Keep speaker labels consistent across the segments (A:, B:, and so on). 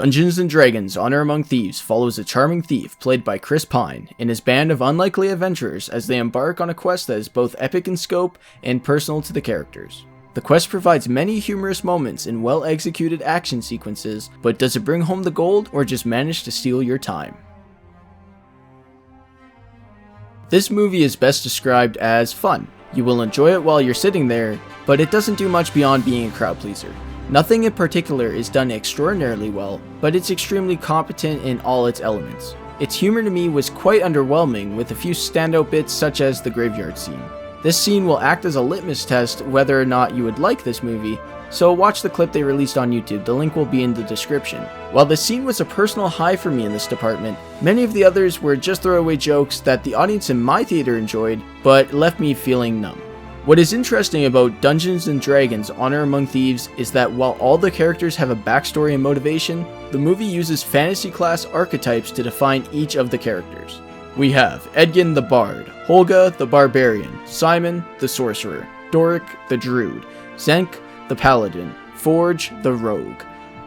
A: Dungeons & Dragons: Honor Among Thieves follows a charming thief played by Chris Pine and his band of unlikely adventurers as they embark on a quest that is both epic in scope and personal to the characters. The quest provides many humorous moments and well-executed action sequences, but does it bring home the gold or just manage to steal your time? This movie is best described as fun. You will enjoy it while you're sitting there, but it doesn't do much beyond being a crowd pleaser. Nothing in particular is done extraordinarily well, but it's extremely competent in all its elements. Its humor to me was quite underwhelming, with a few standout bits such as the graveyard scene. This scene will act as a litmus test whether or not you would like this movie, so watch the clip they released on YouTube, the link will be in the description. While the scene was a personal high for me in this department, many of the others were just throwaway jokes that the audience in my theater enjoyed, but left me feeling numb. What is interesting about Dungeons & Dragons: Honor Among Thieves is that while all the characters have a backstory and motivation, the movie uses fantasy class archetypes to define each of the characters. We have Edgin the Bard, Holga the Barbarian, Simon the Sorcerer, Doric the Druid, Zenk the Paladin, Forge the Rogue.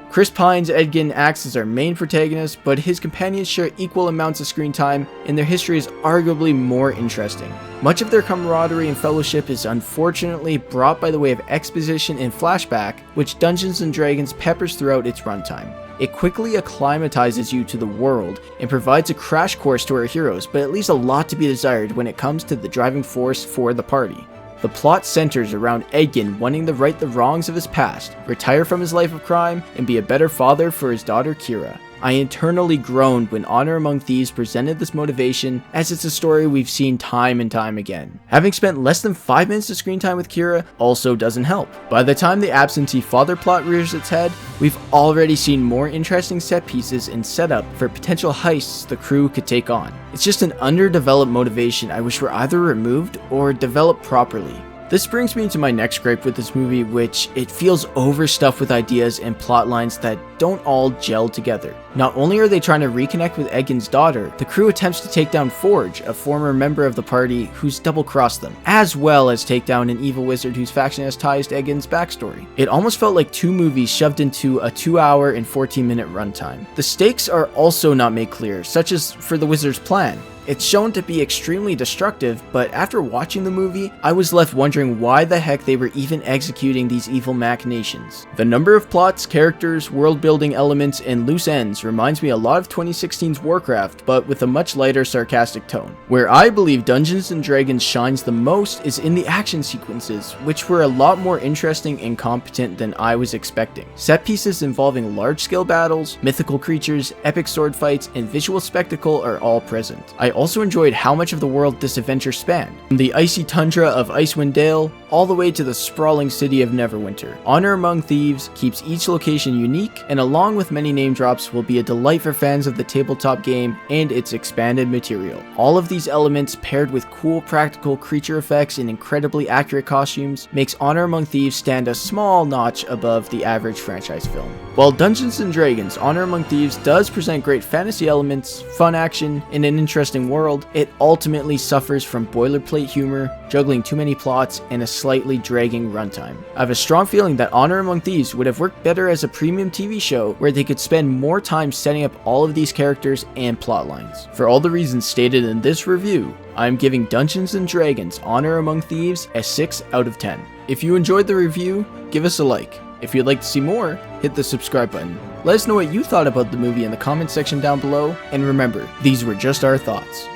A: Chris Pine's Edgin acts as our main protagonist, but his companions share equal amounts of screen time, and their history is arguably more interesting. Much of their camaraderie and fellowship is unfortunately brought by the way of exposition and flashback, which Dungeons & Dragons peppers throughout its runtime. It quickly acclimatizes you to the world and provides a crash course to our heroes, but it leaves a lot to be desired when it comes to the driving force for the party. The plot centers around Edgin wanting to right the wrongs of his past, retire from his life of crime, and be a better father for his daughter Kira. I internally groaned when Honor Among Thieves presented this motivation, as it's a story we've seen time and time again. Having spent less than 5 minutes of screen time with Kira also doesn't help. By the time the absentee father plot rears its head, we've already seen more interesting set pieces and setup for potential heists the crew could take on. It's just an underdeveloped motivation I wish were either removed or developed properly. This brings me to my next gripe with this movie, which it feels overstuffed with ideas and plot lines that don't all gel together. Not only are they trying to reconnect with Edgin's daughter, the crew attempts to take down Forge, a former member of the party who's double-crossed them, as well as take down an evil wizard whose faction has ties to Edgin's backstory. It almost felt like 2 movies shoved into a 2-hour and 14-minute runtime. The stakes are also not made clear, such as for the wizard's plan. It's shown to be extremely destructive, but after watching the movie, I was left wondering why the heck they were even executing these evil machinations. The number of plots, characters, world-building elements, and loose ends reminds me a lot of 2016's Warcraft, but with a much lighter, sarcastic tone. Where I believe Dungeons & Dragons shines the most is in the action sequences, which were a lot more interesting and competent than I was expecting. Set pieces involving large-scale battles, mythical creatures, epic sword fights, and visual spectacle are all present. I also enjoyed how much of the world this adventure spanned, from the icy tundra of Icewind Dale all the way to the sprawling city of Neverwinter. Honor Among Thieves keeps each location unique, and along with many name drops will be a delight for fans of the tabletop game and its expanded material. All of these elements paired with cool practical creature effects and incredibly accurate costumes makes Honor Among Thieves stand a small notch above the average franchise film. While Dungeons & Dragons: Honor Among Thieves does present great fantasy elements, fun action, and an interesting world, it ultimately suffers from boilerplate humor, juggling too many plots, and a slightly dragging runtime. I have a strong feeling that Honor Among Thieves would have worked better as a premium TV show where they could spend more time setting up all of these characters and plot lines. For all the reasons stated in this review, I'm giving Dungeons & Dragons: Honor Among Thieves a 6 out of 10. If you enjoyed the review, give us a like. If you'd like to see more, hit the subscribe button. Let us know what you thought about the movie in the comment section down below, and remember, these were just our thoughts.